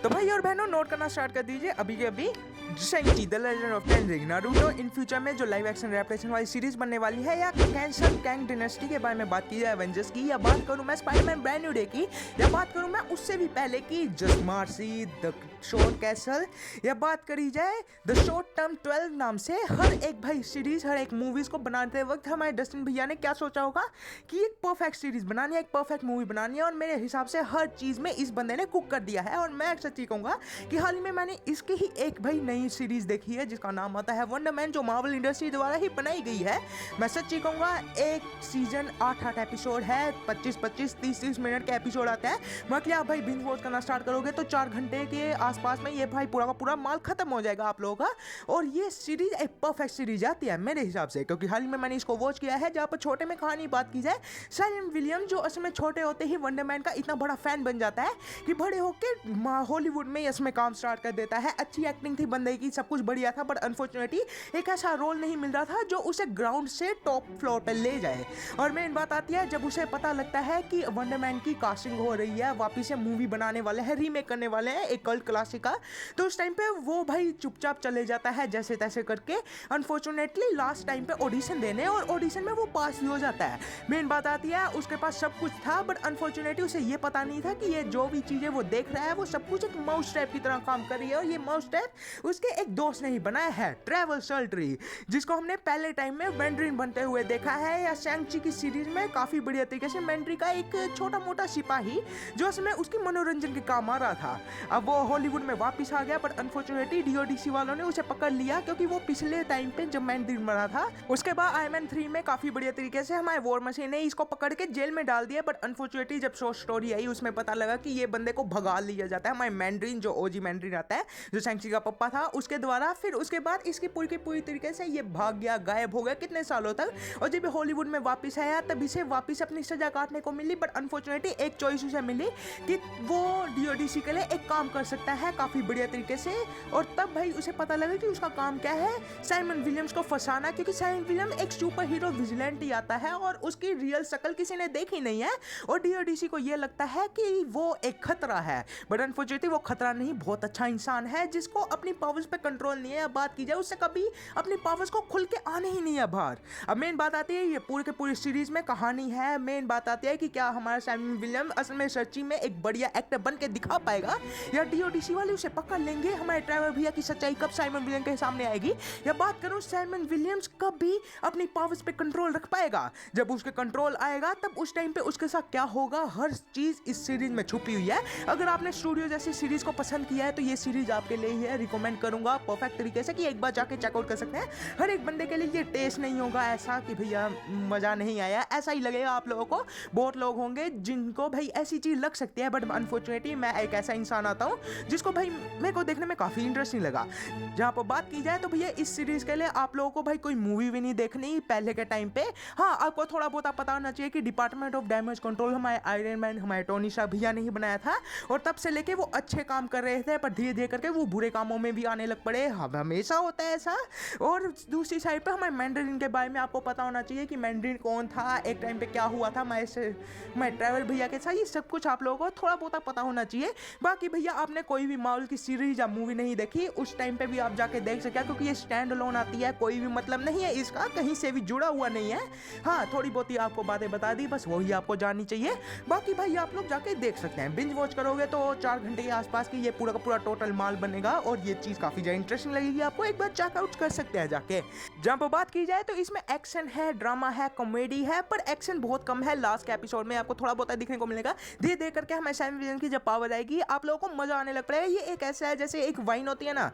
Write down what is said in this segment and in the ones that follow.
तो भाई और बहनों नोट करना स्टार्ट कर दीजिए अभी के अभी Shanky the legend of ten ring Naruto in future में जो लाइव एक्शन रेप्टेशन वाली सीरीज बनने वाली है या कैंसल कैंग डायनेस्टी के बारे में बात की जाए एवेंजर्स की या बात करूं मैं स्पाइडरमैन ब्रांड न्यू डे की या बात करूं मैं उससे भी पहले की जस्ट मार्सी द शॉर्ट कैसल या बात करी जाए द शॉर्ट टर्म 12 नाम से हर एक भाई सीरीज हर एक मूवीज को बनाते वक्त हमारे डस्टिन भैया ने क्या सोचा होगा कि एक परफेक्ट सीरीज बनानी है एक परफेक्ट मूवी बनानी है और मेरे हिसाब से हर चीज में इस बंदे ने कुक कर दिया है। और मैं सच्ची कहूंगा कि हाल ही में मैंने इसकी ही एक भाई नई सीरीज देखी है जिसका नाम आता है वंडर मैन जो मार्वल इंडस्ट्री द्वारा ही बनाई गई है। मैं सच्ची कहूंगा एक सीजन 8 एपिसोड है 25-25 30-30 मिनट के एपिसोड आते हैं। बाकी आप भाई बिंज वॉच करना स्टार्ट करोगे तो 4 घंटे के आसपास में ये भाई पूरा का पूरा माल खत्म हो जाएगा आप लोगों का। और ये सीरीज एक परफेक्ट सीरीज आती है मेरे हिसाब से क्योंकि हाल ही में मैंने इसको वॉच किया है। जहाँ पर छोटे में कहानी बात की जाए साइमन विलियम जो असल में छोटे होते ही वंडर मैन का इतना बड़ा फैन बन जाता है कि बड़े होकर हॉलीवुड में इसमें काम स्टार्ट कर देता है। अच्छी एक्टिंग थी बंदे की सब कुछ बढ़िया था बट अनफॉर्चुनेटली एक ऐसा रोल नहीं मिल रहा था जो उसे ग्राउंड से टॉप फ्लोर पर ले जाए। और मेन बात आती है जब उसे पता लगता है कि वंडर मैन की कास्टिंग हो रही है वापिस से मूवी बनाने वाले हैं रीमेक करने वाले हैं एक कल्ट क्लासिक का तो उस टाइम पे वो भाई चुपचाप चले जाता है जैसे तैसे करके अनफॉर्चुनेटली लास्ट टाइम पे ऑडिशन देने और ऑडिशन में वो पास भी हो जाता है। मेन बात आती है उसके पास सब कुछ था बट अनफॉर्चुनेटली उसे ये पता नहीं था कि ये जो भी चीजें वो देख रहा है वो सब कुछ एक माउस ट्रैप की तरह काम कर रही है और ये माउस ट्रैप उसके एक दोस्त ने ही बनाया है ट्रैवल सर्टरी जिसको हमने पहले टाइम में मैंड्रिन बनते हुए देखा है या शैंग-ची की सीरीज में काफी बढ़िया तरीके से मैंड्री का एक छोटा मोटा सिपाही जो उसमें उसकी मनोरंजन के काम आ रहा था। अब वो हॉलीवुड में वापस आ गया बट अनफॉर्चुनेटली डीओडीसी वालों ने उसे पकड़ लिया क्योंकि वो पिछले टाइम पे जब मैंड्रिन बना था उसके बाद आयरन मैन 3 में काफी बढ़िया तरीके से हमारे वॉर मशीन ने इसको पकड़ के जेल में डाल दिया बट अनफॉर्चुनेटली जब शॉर्ट स्टोरी आई उसमें पता लगा कि ये बंदे को भगा लिया जाता है हमारे मैंड्रिन जो ओजी मैंड्रिन आता है जो शैंग-ची का पप्पा था उसके द्वारा। फिर उसके बाद इसकी पूरी की पूरी तरीके से ये भाग गया गायब हो गया कितने सालों तक और जब हॉलीवुड में वापस आया तब इसे वापस अपनी सजा काटने को मिली बट अनफॉर्चुनेटली एक चॉइस उसे मिली कि वो डीओडीसी के लिए एक काम कर सकता है काफी बढ़िया तरीके से। और तब भाई उसे पता लगा कि उसका काम क्या है साइमन विलियम्स को फंसाना क्योंकि साइमन विलियम एक सुपर हीरो विजिलेंटी आता है और उसकी रियल शक्ल किसी ने देखी नहीं है और डीओडीसी को यह लगता है कि वो एक खतरा है बट अनफॉर्चुनेटली वो खतरा नहीं बहुत अच्छा इंसान है जिसको अपनी पावर्स पे कंट्रोल नहीं है। बात की जाए उससे कभी अपनी पावर्स को खुल के आने ही नहीं है बाहर। अब मेन बात आती है ये पूरे के पूरी सीरीज में कहानी है मेन बात आती है कि क्या हमारा साइमन विलियम असल में सच्ची में एक बढ़िया एक्टर बन के दिखा पाएगा या डीओडीसी वाले उसे पकड़ लेंगे। हमारे ड्राइवर भैया की सच्चाई कब साइमन विलियम के सामने आएगी या बात करूं साइमन विलियम्स कब भी अपनी पावर्स पे कंट्रोल रख पाएगा जब उसके कंट्रोल आएगा तब उस टाइम पे उसके साथ क्या होगा हर चीज इस सीरीज में छुपी हुई है। अगर आपने स्टूडियो जैसी सीरीज को पसंद किया है तो ये सीरीज आपके लिए ही है रिकमेंड करूंगा परफेक्ट तरीके से कि एक बार जाके चेकआउट कर सकते हैं। हर एक बंदे के लिए ये टेस्ट नहीं होगा ऐसा कि भैया मजा नहीं आया ऐसा ही लगेगा आप लोगों को। बहुत लोग होंगे जिनको भाई ऐसी चीज लग सकती है बट अनफॉर्चुनेटली मैं एक ऐसा इंसान आता हूँ जिसको भाई मेरे को देखने में काफी इंटरेस्टिंग लगा। जहाँ पर बात की जाए तो भैया इस सीरीज के लिए आप लोगों को भाई कोई मूवी भी नहीं देखनी पहले के टाइम पे। हाँ आपको थोड़ा बहुत पता होना चाहिए कि डिपार्टमेंट ऑफ डैमेज कंट्रोल हमारे आयरन मैन हमारे टोनी शाह भैया ने ही बनाया था और तब से लेके वो अच्छे काम कर रहे थे पर धीरे धीरे करके वो बुरे कामों में भी आने लग पड़े हमेशा होता है ऐसा। और दूसरी साइड पे हमारे मैंड्रिन के बारे में आपको पता होना चाहिए कि मैंड्रिन कौन था एक टाइम पे क्या हुआ था मैं ट्रैवल भैया के साथ ये सब कुछ आप लोगों को थोड़ा बहुत पता होना चाहिए। बाकी भैया आपने कोई भी मार्वल की सीरीज या मूवी नहीं देखी उस टाइम पे भी आप जाके देख सके क्योंकि ये स्टैंड अलोन आती है कोई भी मतलब नहीं है इसका कहीं से भी जुड़ा हुआ नहीं है। हाँ थोड़ी बहुत ही आपको बातें बता दी बस वही आपको जाननी चाहिए। बाकी भाई आप लोग जाके देख सकते हैं बिंज वॉच करोगे तो 4 घंटे के आसपास की ये पूरा का पूरा टोटल माल बनेगा और ये चीज काफी ज्यादा इंटरेस्टिंग लगेगी आपको एक बार चेकआउट कर सकते हैं जाके। जहाँ पर बात की जाए तो इसमें एक्शन है ड्रामा है कॉमेडी है पर एक्शन बहुत कम है। लास्ट के एपिसोड में आपको थोड़ा बहुत दिखने को मिलेगा धीरे धीरे करके हमारे साइमन विलियम की जब पावर आएगी आप लोगों को मजा आने लग पड़ेगा। ये एक ऐसा है जैसे एक वाइन होती है ना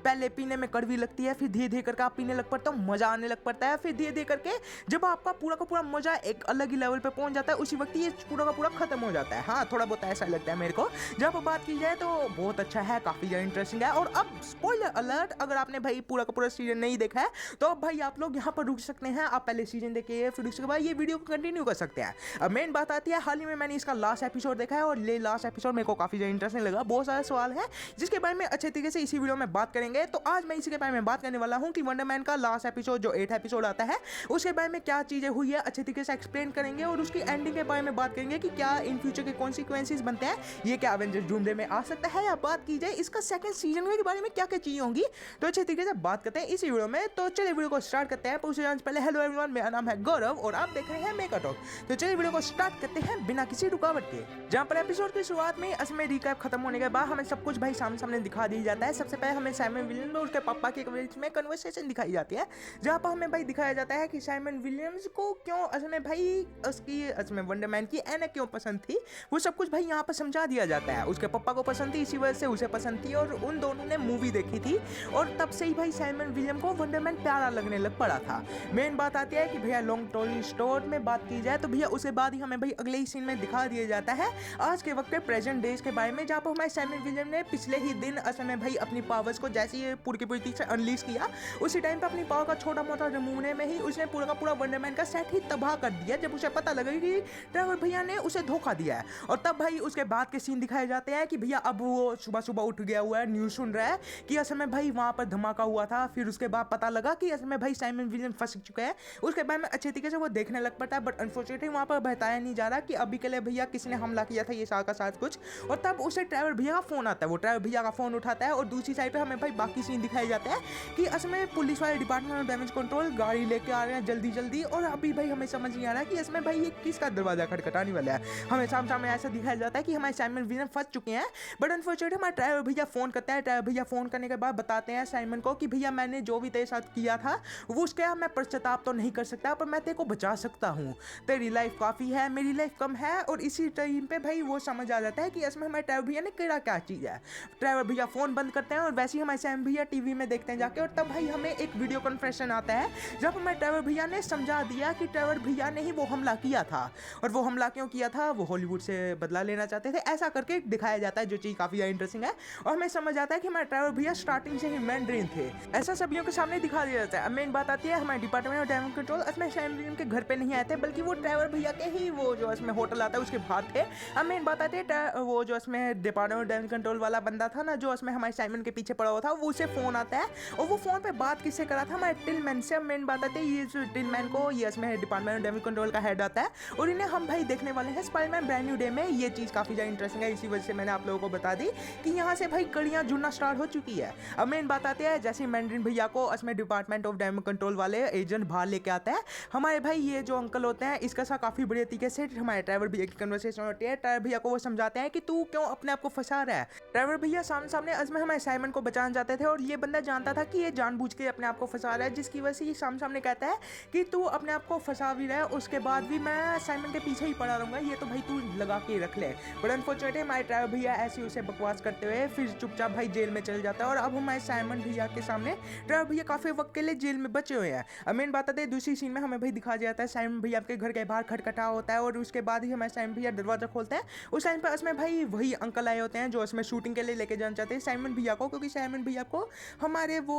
पहले पीने में कड़वी लगती है फिर धीरे धीरे करके आप पीने लग पड़ते हो मजा आने लग पड़ता है फिर धीरे धीरे करके जब आपका पूरा का पूरा मजा एक अलग ही लेवल पे पहुंच जाता है उसी वक्त ये पूरा का पूरा खत्म हो जाता है। हाँ थोड़ा बहुत ऐसा लगता है मेरे को। जब बात की जाए तो बहुत अच्छा है काफी ज्यादा इंटरेस्टिंग है। और अब स्पॉइलर अलर्ट अगर आपने भाई पूरा का पूरा सीजन नहीं देखा है तो अब भाई आप लोग यहाँ पर रुक सकते हैं आप पहले सीजन देखिए फिर उसके बाद ये वीडियो को कंटिन्यू कर सकते हैं। अब मेन बात आती है हाल ही में मैंने इसका लास्ट एपिसोड देखा है और ये लास्ट एपिसोड मेरे को काफी ज्यादा इंटरेस्टिंग लगा। बहुत सारे सवाल है जिसके बारे में अच्छे तरीके से इसी वीडियो में बात करेंगे करेंगे। तो आज मैं इसी के बारे में बात करने वाला हूँ कि वंडर मैन का लास्ट एपिसोड जो 8 एपिसोड आता है उसके बारे में क्या चीज़ें हुई है अच्छे तरीके से एक्सप्लेन करेंगे और उसकी एंडिंग के बारे में बात करेंगे कि क्या इन फ्यूचर के कॉन्सिक्वेंसेस बनते हैं, ये क्या एवेंजर्स डूमसडे में आ सकता है, या बात की जाए इसका सेकंड सीजन के बारे में क्या क्या चीज़ें होंगी। तो अच्छे तरीके से बात करते हैं इस वीडियो में। तो चलिए वीडियो को स्टार्ट करते हैं। उससे जाने से पहले हेलो एवरीवन, मेरा नाम है गौरव और आप देख रहे हैं मेका टॉक। तो चलिए वीडियो को स्टार्ट करते हैं बिना किसी रुकावट के। जहाँ पर एपिसोड की शुरुआत में असमें रिकैप खत्म होने के बाद हमें सब कुछ भाई सामने दिखा दी जाता है। सबसे पहले हमें साइमन विलियम्स और उसके पापा के बीच में कन्वर्सेशन दिखाई जाती है, जहाँ पर हमें भाई दिखाया जाता है कि साइमन विलियम्स को क्यों असल में भाई उसकी असल में वंडर मैन की एना क्यों पसंद थी, वो सब कुछ भाई यहाँ पर समझा दिया जाता है। उसके पापा को पसंद थी, इसी वजह से उसे पसंद थी और उन दोनों ने मूवी देखी थी और तब से ही भाई साइमन विलियम को वंडर मैन प्यारा लगने लग पड़ा था। मेन बात आती है कि भैया लॉन्ग स्टोरी शॉर्ट में बात की जाए तो भैया उसके बाद ही हमें भाई अगले ही सीन में दिखा दिया जाता है आज के वक्त के प्रेजेंट डेज के बारे में, जहाँ पर हमारे साइमन विलियम ने पिछले ही दिन असल में भाई अपनी पावर्स को जैसे ही पूरी की पूरी से अनलीज किया, उसी टाइम पे अपनी पावर का छोटा मोटा रिमूवने में ही उसने पूरा का पूरा वंडर मैन का सेट ही तबाह कर दिया, जब उसे पता लगा कि ट्रेवर भैया ने उसे धोखा दिया है। और तब भाई उसके बाद के सीन दिखाए जाते हैं कि भैया अब वो सुबह सुबह उठ गया हुआ है, न्यूज़ सुन रहा है कि असल में भाई वहाँ पर धमाका हुआ था। फिर उसके बाद पता लगा कि असल में भाई साइमन विलियम फंस चुके हैं। उसके बाद में अच्छे तरीके से वो देखने लग पड़ता है, बट अनफॉर्चुनेटली वहाँ पर बताया नहीं जा रहा कि अभी के लिए भैया किसने हमला किया था, ये सारा का साथ कुछ। और तब उसे ट्रेवर भैया का फोन आता है, वो ट्रेवर भैया का फोन उठाता है और दूसरी साइड पे हमें भाई बाकी सीन दिखाए जाते हैं कि असल में पुलिस वाले डिपार्टमेंट ऑफ डैमेज कंट्रोल गाड़ी लेके आ रहे हैं जल्दी जल्दी, और अभी भाई हमें समझ नहीं आ रहा है कि इसमें भाई ये किसका दरवाजा खटखटाने वाला है। हमें सामने ऐसा दिखाया जाता है कि हमारे साइमन विलियम फंस चुके हैं, बट अनफॉर्चुनेटली हमारे ड्राइवर भैया फोन करते हैं। ड्राइवर भैया फोन करने के बाद बताते हैं साइमन को कि भैया मैंने जो भी तेरे साथ किया था वो उसके मैं पश्चाताप तो नहीं कर सकता, पर मैं तेरे को बचा सकता हूँ। तेरी लाइफ काफ़ी है, मेरी लाइफ कम है। और इसी टाइम पे भाई वो समझ आ जाता है कि इसमें हमारे ड्राइवर भैया ने करा क्या चीज़ है। ड्राइवर भैया फोन बंद करते हैं और वैसे ही हमारे साइमन भैया टीवी में देखते हैं जाके, और तब भाई हमें एक वीडियो कॉन्फ्रेंस आता है जब हमारे ड्राइवर भैया ने समझा दिया कि ड्राइवर भैया ने ही वो हमला किया था, और वो हमला क्यों किया था, वो हॉलीवुड से बदला लेना चाहते थे, ऐसा करके दिखाया जाता है, जो चीज़ काफ़ी इंटरेस्टिंग है। और हमें समझ आता है कि हमारे ड्राइवर भैया स्टार्टिंग से ही मैंड्रीन थे, ऐसा सभी के सामने दिखा दिया जाता है। अब मेन बात आती है हमारे डिपार्टमेंट ऑफ डैमेज कंट्रोल इसमें साइमन के घर पे नहीं आते, बल्कि वो ड्राइवर भैया के ही वो जो इसमें होटल आता है उसके बाहर थे। अब मेन बात आती है वो जो इसमें डिपार्टमेंट ऑफ डैमेज कंट्रोल वाला बंदा था ना, जो इसमें हमारे साइमन के पीछे पड़ा हुआ था, वो उसे फोन आता है और वो फोन पे बात किससे करा था, हमारे टिलमैन से। मेन बात आती है ये जो टिलमैन को ये इसमें डिपार्टमेंट ऑफ डैमेज कंट्रोल का हेड आता है, और इन्हें हम भाई देखने वाले हैं स्पाइडरमैन ब्रांड न्यू डे में। ये चीज़ काफ़ी ज़्यादा इंटरेस्टिंग है, इसी वजह से मैंने आप लोगों को बता दी कि यहाँ से भाई कड़ियाँ जुड़ना स्टार्ट हो चुकी है। अब मेन बात आती है जैसे मैंड्रीन भैया को इसमें डिपार्टमेंट ऑफ डैमेज कंट्रोल वाले एजेंट बाहर लेके आता है, हमारे भाई ये जो अंकल होते हैं इसका सा काफ़ी बढ़िया तरीके से हमारे ड्राइवर भैया की कन्वर्सेशन होती है। ड्राइवर भैया को वो समझाते हैं कि तू क्यों अपने आप को फंसा रहा है। ड्राइवर भैया सामने इसमें हमारे साइमन को बचाना चाहते थे, और ये बंदा जानता था कि ये जानबूझ के अपने आप को फंसा रहा है, जिसकी वजह से ये सामने कहता है कि तू अपने आप को फंसा भी रहा है, उसके बाद भी मैं साइमन के पीछे ही पड़ा रहूंगा, ये तो भाई तू लगा के रख ले। बट अनफॉर्चुनेटली हमारे ड्राइवर भैया ऐसे उसे बकवास करते हुए फिर चुपचाप भाई जेल में चले जाता है, और अब हमारे साइमन भैया के सामने ड्राइवर भैया काफ़ी वक्त के लिए जेल में बचे हुए हैं। अब मेन बात आती है दूसरी सीन में हमें भाई दिखाया जाता है साइमन भैया के घर के बाहर खटखटा होता है, और उसके बाद ही हमारे साइमन भैया दरवाजा खोलते हैं। उस टाइम पर इसमें भाई वही अंकल आए होते हैं जो इसमें शूटिंग के लिए लेके जाना चाहते हैं साइमन भैया को, क्योंकि साइमन भैया को हमारे वो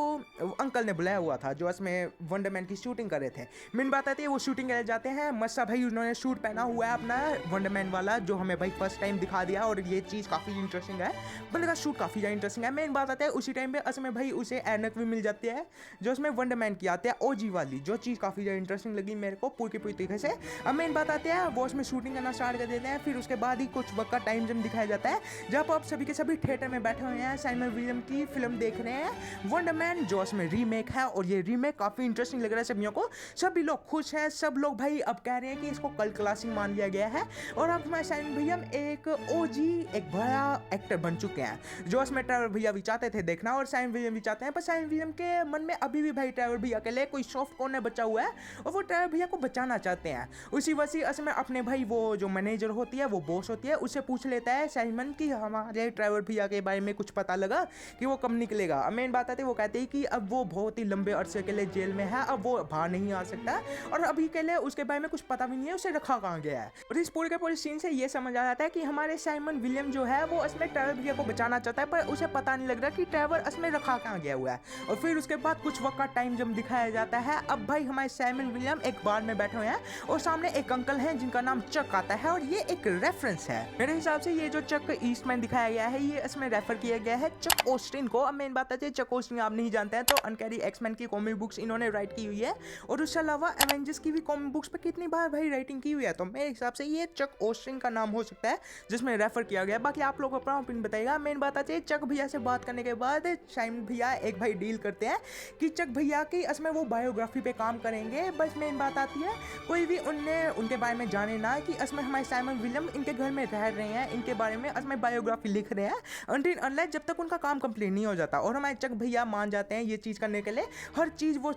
अंकल ने बुलाया हुआ था जो इसमें वंडर मैन की शूटिंग कर रहे थे। मेन बात आती है वो शूटिंग के लिए जाते हैं, मस्सा भाई उन्होंने शूट पहना हुआ है अपना वंडर मैन वाला, जो हमें भाई फर्स्ट टाइम दिखा दिया, और ये चीज़ काफ़ी इंटरेस्टिंग है, बंदे का शूट काफ़ी ज़्यादा इंटरेस्टिंग है। मेन बात आती है उसी टाइम पे इसमें भाई उसे ऐनक भी मिल जाती है जो उसमें वंडर मैन की आती है ओजी वाली, जो चीज़ काफ़ी ज़्यादा इंटरेस्टिंग लगी मेरे को पूरी तरीके से। अब मेन बात आती है वो उसमें शूटिंग करना स्टार्ट कर देते हैं, फिर उसके बाद ही कुछ वक्त का टाइम जब दिखाया जाता है जब आप सभी के सभी थिएटर में बैठे हुए हैं, साइमन विलियम की फिल्म देख रहे हैं वंडर मैन, जो उसमें रीमेक है, और ये रीमेक काफ़ी इंटरेस्टिंग लग रहा है सभी को। सभी लोग खुश हैं, सब लोग भाई अब कह रहे हैं कि इसको कल्ट क्लासिक मान लिया गया है, और अब हमारे साइमन विलियम एक ओजी एक बड़ा एक्टर बन चुके हैं, जो उसमें ट्रेवर भैया भी चाहते थे देखना, और साइमन विलियम भी चाहते हैं, पर साइमन विलियम के मन में अभी भी भाई ट्रेवर भैया के लिए कोई सॉफ्ट कॉर्नर बचा हुआ है, और वो ट्रेवर भैया को बचाना चाहते हैं। उसी वजह से इसमें अपने भाई वो जो मैनेजर होती है, वो बॉस होती है, उससे पूछ लेता है साइमन कि हमारे ट्रेवर भैया के बारे में कुछ पता लगा कि वो कब निकलेगा। मेन बात आती है वो कहते हैं कि अब वो बहुत ही लंबे अरसे के लिए जेल में है, अब वो बाहर नहीं आ सकता, और अभी के लिए उसके बारे में कुछ पता भी नहीं है उसे रखा कहाँ गया है। और इस पूरे के पूरे सीन से ये समझ आ जाता है कि हमारे साइमन विलियम जो है वो इसमें ट्रेवर भैया को बचाना चाहता है, पर उसे पता नहीं लग रहा कि ट्रेवर इसमें रखा कहाँ गया हुआ है। और फिर उसके बाद कुछ वक्त का टाइम जब दिखाया जाता है, अब भाई हमारे साइमन विलियम एक बार में बैठे हुए हैं, और सामने एक अंकल हैं जिनका नाम चक आता है, और ये एक रेफरेंस है मेरे हिसाब से। ये जो चक ईस्टमैन दिखाया गया है, ये इसमें रेफर किया गया है चक ऑस्टिन को। अब मेन बात है चक ओस्टिन आप नहीं जानते हैं तो अनकैरी एक्समैन की कॉमिक बुक्स इन्होंने राइट की हुई है और उसके अलावा एवेंजर्स की भी कॉमिक बुक्स पे कितनी बार भाई राइटिंग की हुई है, तो मेरे हिसाब से ये चक ओस्टिन का नाम हो सकता है जिसमें रेफर किया गया। बाकी आप लोग अपना ओपिनियन बताइएगा। मेन बात है चक भैया से बात करने के बाद साइमन भैया एक भाई डील करते हैं कि चक भैया की इसमें वो बायोग्राफी पे काम करेंगे। बस मेन बात आती है कोई भी उनके बारे में जाने ना कि इसमें हमारे साइमन विलियम इनके घर में रह रहे हैं, इनके बारे में इसमें बायोग्राफी लिख रहे हैं अनटिल अनलेस जब तक उनका काम कंप्लीट नहीं हो जाता। और हमारे चक भैया मान जाते हैं ये चीज़ करने के लिए, हर चीज़ वो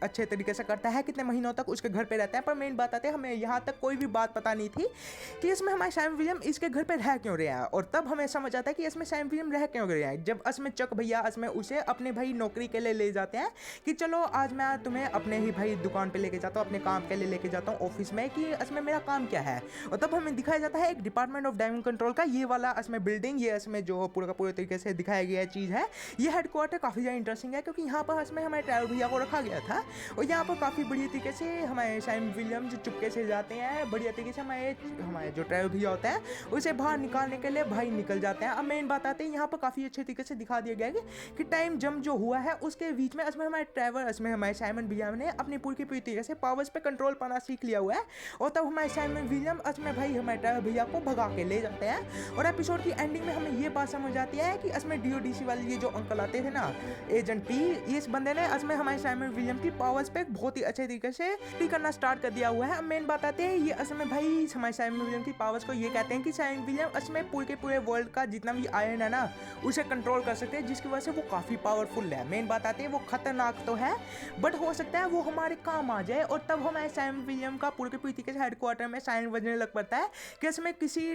अच्छे तरीके से करता है, कितने महीनों तक उसके घर पे रहता है। पर मेन बात आती है हमें यहाँ तक कोई भी बात पता नहीं थी कि इसमें हमारे साइमन विलियम इसके घर पे रह क्यों रहे हैं, और तब हमें समझ आता है कि इसमें साइमन विलियम रह क्यों रहे हैं जब इसमें चक भैया इसमें उसे अपने भाई नौकरी के लिए ले जाते हैं कि चलो आज मैं तुम्हें अपने ही भाई दुकान पे लेके जाता हूँ, अपने काम के लिए लेके जाता हूँ ऑफिस में कि इसमें मेरा काम क्या है। और तब हमें दिखाया जाता है एक डिपार्टमेंट ऑफ डायमंड कंट्रोल का ये वाला इसमें बिल्डिंग, ये इसमें जो पूरा का पूरे तरीके से दिखाया गया चीज़ है। ये हेडक्वार्टर काफ़ी ज़्यादा इंटरेस्टिंग है क्योंकि यहाँ पर इसमें हमारे ट्रैवल भैया को रखा गया था और यहाँ पर काफ़ी बढ़िया तरीके से हमारे साइमन विलियम जो चुपके से जाते हैं, बढ़िया तरीके से हमारे जो ट्रैवल भैया होता है उसे बाहर निकालने के लिए भाई निकल जाते हैं। अब मेन बात आती है यहाँ पर काफ़ी अच्छे तरीके से दिखा दिया गया है कि टाइम जंप जो हुआ है उसके बीच में इसमें हमारे ट्रैवल इसमें हमारे साइमन भैया ने अपनी पूरी की पूरी तरीके से पावर्स पे कंट्रोल पाना सीख लिया हुआ है और तब हमारे साइमन विलियम इसमें भाई हमारे ट्रैवल भैया को भगा के ले जाते हैं। और एपिसोड की एंडिंग में हमें ये बात समझ आती है कि इसमें डीओडीसी वाले ये जो अंकल आते थे ना एजेंट पी, इस बंदे ने इसमें हमारे साइमन विलियम की पावर्स पे बहुत ही अच्छे तरीके से करना स्टार्ट कर दिया हुआ है। मेन बात आती है ये इसमें भाई हमारे साइमन विलियम की पावर्स को ये कहते हैं कि साइमन विलियम इसमें पूरे के पूरे वर्ल्ड का जितना भी आयरन है ना उसे कंट्रोल कर सकते हैं जिसकी वजह से वो काफ़ी पावरफुल है। मेन बात आती है वो खतरनाक तो है बट हो सकता है वो हमारे काम आ जाए और तब हमारे साइमन विलियम का पूरे के पूरे तरीके से हेडक्वार्टर में साइन बजने लग पड़ता है कि इसमें किसी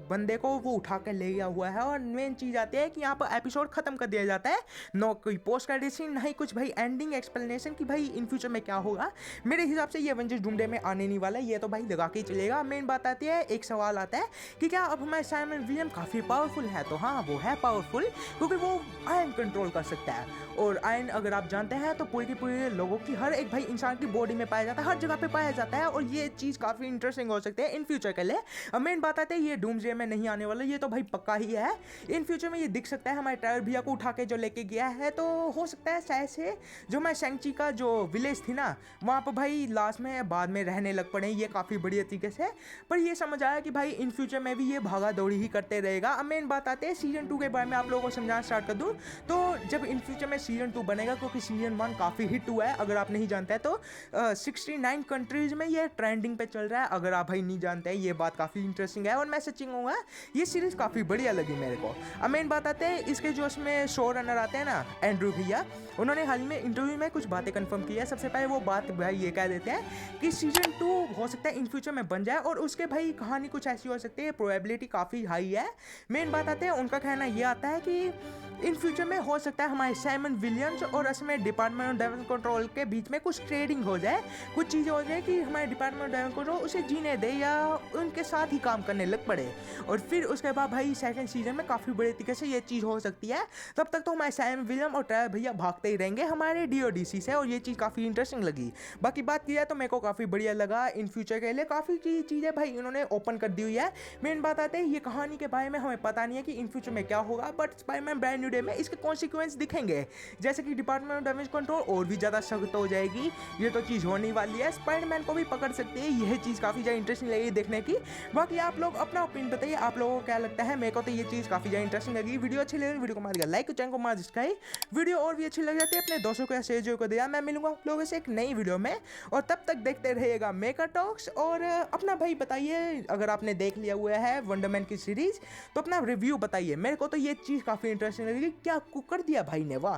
बंदे को वो उठा कर ले गया हुआ है। और मेन चीज़ आती है कि यहाँ पर एपिसोड खत्म कर दिया जाता है, नो कोई पोस्ट क्रेडिट सीन नहीं कुछ भाई एंडिंग एक्सप्लेनेशन कि भाई इन फ्यूचर में क्या होगा। मेरे हिसाब से ये एवेंजर्स डूमडे में आने नहीं वाला, ये तो भाई लगा के ही चलेगा। मेन बात आती है एक सवाल आता है कि क्या अब हमारे साइमन विलियम काफ़ी पावरफुल है, तो हाँ वो है पावरफुल क्योंकि वो आयरन कंट्रोल कर सकता है और आयरन अगर आप जानते हैं तो पूरे के पूरे लोगों की हर एक भाई इंसान की बॉडी में पाया जाता है, हर जगह पे पाया जाता है और ये चीज़ काफ़ी इंटरेस्टिंग हो सकती है इन फ्यूचर के लिए। अब मेन बात आती है ये डूम्सडे में नहीं आने वाला, ये तो भाई पक्का ही है। इन फ्यूचर में ये दिख सकता है हमारे ट्रैवल भैया को उठा के जो लेके गया है, तो हो सकता है शायद से जो मैं शैंग-ची का जो विलेज थी ना वहाँ पर भाई लास्ट में बाद में रहने लग पड़े ये काफ़ी बढ़िया तरीके से। पर ये समझ आया कि भाई इन फ्यूचर में भी ये भागा दौड़ी ही करते रहेगा। अब मेन बात आती है सीजन 2 के बारे में आप लोगों को समझाना स्टार्ट कर दूँ तो जब इन फ्यूचर में सीजन 2 बनेगा क्योंकि सीजन 1 काफ़ी हिट हुआ है, अगर आप नहीं जानते हैं तो 69 कंट्रीज में ये ट्रेंडिंग पे चल रहा है। अगर आप भाई नहीं जानते हैं ये बात काफ़ी इंटरेस्टिंग है और मैं सच्ची कहूँगा ये सीरीज़ काफ़ी बढ़िया लगी मेरे को। अब मेन बात आते हैं इसके जो उसमें शो रनर आते हैं ना एंड्रू भैया, उन्होंने हाल ही में इंटरव्यू में कुछ बातें कंफर्म की है। सबसे पहले वो बात भाई ये कह देते हैं कि सीजन 2 हो सकता है इन फ्यूचर में बन जाए और उसके भाई कहानी कुछ ऐसी हो सकती है, प्रोबेबिलिटी काफ़ी हाई है। मेन बात आते हैं उनका कहना ये आता है कि इन फ्यूचर में हो सकता है हमारे साइमन विलियम्स और इसमें डिपार्टमेंट ऑफ डायमंड कंट्रोल के बीच में कुछ ट्रेडिंग हो जाए, कुछ चीज़ें हो जाए कि हमारे डिपार्टमेंट ऑफ डायमंड कंट्रोल उसे जीने दे या उनके साथ ही काम करने लग पड़े और फिर उसके बाद भाई सेकंड सीजन में काफ़ी बड़े तरीके से ये चीज़ हो सकती है। तब तक तो हमारे साइमन विलियम और ट्रैवल भैया भागते ही रहेंगे हमारे डीओडीसी से और ये चीज़ काफ़ी इंटरेस्टिंग लगी। बाकी बात की जाए तो मेरे को काफ़ी बढ़िया लगा, इन फ्यूचर के लिए काफ़ी चीज़ें भाई इन्होंने ओपन कर दी हुई है। मेन बात आते हैं ये कहानी के बारे में हमें पता नहीं है कि इन फ्यूचर में क्या होगा, but Spiderman brand new day में इसके कॉन्सिक्वेंस दिखेंगे, जैसे कि डिपार्टमेंट ऑफ डैमेज कंट्रोल और भी ज़्यादा सख्त हो जाएगी, ये तो चीज़ होने वाली है, स्पाइडरमैन को भी पकड़ सकती है, यह चीज़ काफ़ी ज़्यादा इंटरेस्टिंग लगी देखने की। बाकी आप लोग अपना ओपिनियन बताइए, आप लोगों को क्या लगता है। मेरे को तो ये चीज़ काफ़ी ज़्यादा इंटरेस्टिंग लगी। वीडियो अच्छी लगी वीडियो को मार दिया लाइक, चैनल को मार सब्सक्राइब। वीडियो और भी अच्छी लग जाती है अपने दोस्तों को शेयर जो को दिया। मैं मिलूंगा आप लोगों से एक नई वीडियो में और तब तक देखते रहिएगा मेकर टॉक्स। और अपना भाई बताइए अगर आपने देख लिया हुआ है वंडरमैन की सीरीज़ तो अपना रिव्यू बताइए। मेरे को तो ये चीज़ काफ़ी इंटरेस्टिंग लगी, क्या कुक कर दिया भाई ने, वाह।